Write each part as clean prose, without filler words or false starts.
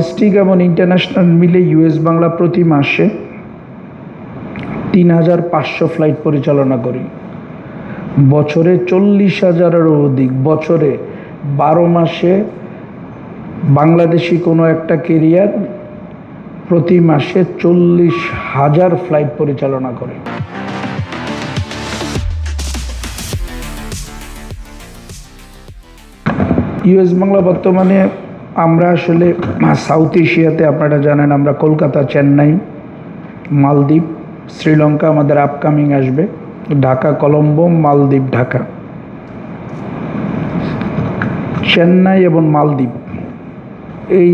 Domestic এবং international মিলে US Bangla প্রতি মাসে ৩,৫০০ ফ্লাইট পরিচালনা করি। বছরে ৪০,০০০-এরও অধিক, বছরে ১২ মাসে বাংলাদেশি কোনো একটা ক্যারিয়ার প্রতি মাসে ৪০,০০০ ফ্লাইট পরিচালনা করে। ইউএস বাংলা বর্তমানে আমরা আসলে সাউথ এশিয়াতে, আপনারা জানেন, আমরা কলকাতা, চেন্নাই, মালদ্বীপ, শ্রীলঙ্কা আমাদের আপকামিং আসবে, ঢাকা, কলম্বো, মালদ্বীপ, ঢাকা, চেন্নাই এবং মালদ্বীপ। এই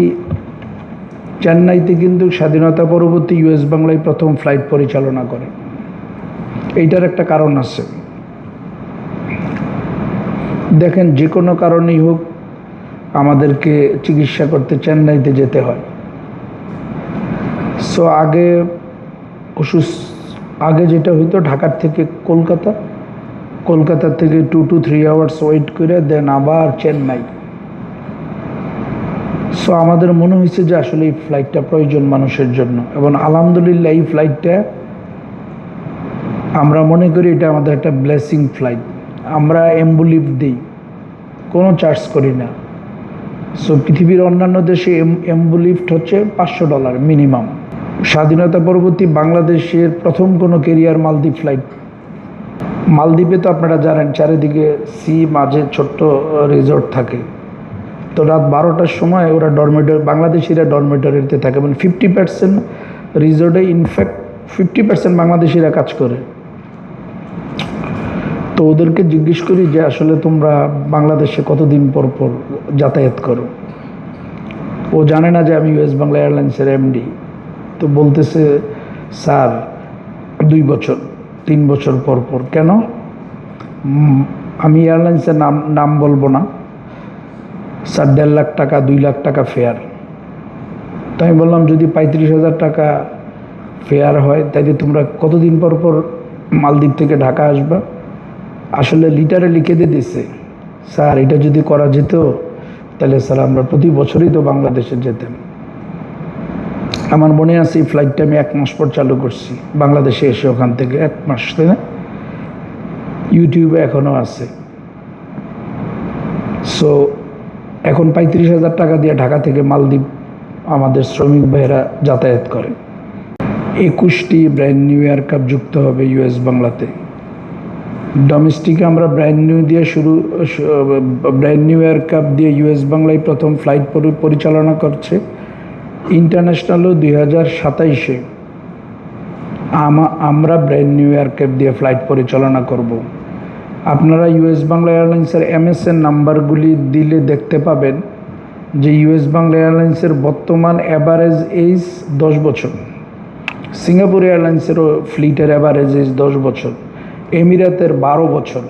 চেন্নাইতে কিন্তু স্বাধীনতা পরবর্তী ইউএস বাংলায় প্রথম ফ্লাইট পরিচালনা করে। এইটার একটা কারণ আছে। দেখেন, যে কোনো কারণেই হোক আমাদেরকে চিকিৎসা করতে চেন্নাইতে যেতে হয়। সো আগে যেটা হইতো, ঢাকার থেকে কলকাতা থেকে 2 to 3 আওয়ার্স ওয়েট করে দেন আবার চেন্নাই। সো আমাদের মনে হয়েছে যে আসলে এই ফ্লাইটটা প্রয়োজন মানুষের জন্য, এবং আলহামদুলিল্লাহ এই ফ্লাইটটা আমরা মনে করি এটা আমাদের একটা ব্লেসিং ফ্লাইট। আমরা এম্বুলিফট দিই, কোনো চার্জ করি না। সো পৃথিবীর অন্যান্য দেশে এম্বুলিফট হচ্ছে $500 মিনিমাম। স্বাধীনতা পরবর্তী বাংলাদেশের প্রথম কোনো ক্যারিয়ার মালদ্বীপ ফ্লাইট। মালদ্বীপে তো আপনারা জানেন চারিদিকে মাঝে ছোট্ট রিসোর্ট থাকে। তো রাত 12টার সময় ওরা বাংলাদেশিরা ডরমেটরিতে থাকে, মানে 50% রিসোর্টে ইনফ্যাক্ট 50% বাংলাদেশিরা কাজ করে। তো ওদেরকে জিজ্ঞেস করি যে আসলে তোমরা বাংলাদেশে কতদিন পর পর যাতায়াত করো। ও জানে না যে আমি ইউএস বাংলা এয়ারলাইন্সের এমডি। তো বলতেছে, স্যার 2 বছর 3 বছর পর পর। কেন? আমি এয়ারলাইন্সের নাম বলবো না স্যার। 1.5 লাখ টাকা 2 লাখ টাকা ফেয়ার। তো আমি বললাম, যদি 35,000 টাকা ফেয়ার হয় তাইলে তোমরা কতদিন পর পর মালদ্বীপ থেকে ঢাকা আসবা? আসলে লিটারে লিখে দিয়ে দিছে, স্যার এটা যদি করা যেত তাহলে স্যার আমরা প্রতি বছরই তো বাংলাদেশে যেতাম। আমার মনে আছে এই ফ্লাইটটা আমি 1 মাস পর চালু করছি বাংলাদেশে এসে, ওখান থেকে 1 মাস, তাই না? ইউটিউবে এখনও আছে। সো এখন 35,000 টাকা দিয়ে ঢাকা থেকে মালদ্বীপ আমাদের শ্রমিক ভাইয়েরা যাতায়াত করে। 21টি ব্র্যান্ড নিউ এয়ারক্রাফট যুক্ত হবে ইউএস বাংলাতে। ডোমেস্টিকে আমরা ব্র্যান্ড নিউ এয়ারক্রাফট দিয়ে ইউএস বাংলায় প্রথম ফ্লাইট পরিচালনা করছে। ইন্টারন্যাশনালও 2027-এ আমরা ব্র্যান্ড নিউ এয়ারক্রাফট দিয়ে ফ্লাইট পরিচালনা করব। আপনারা ইউএস বাংলা এয়ারলাইন্সের MSN নাম্বারগুলি দিলে দেখতে পাবেন যে ইউএস বাংলা এয়ারলাইন্সের বর্তমান অ্যাভারেজ এজ 10 বছর। সিঙ্গাপুর এয়ারলাইন্সেরও ফ্লিটের অ্যাভারেজ এজ 10 বছর। এমিরাতের 12 বছর।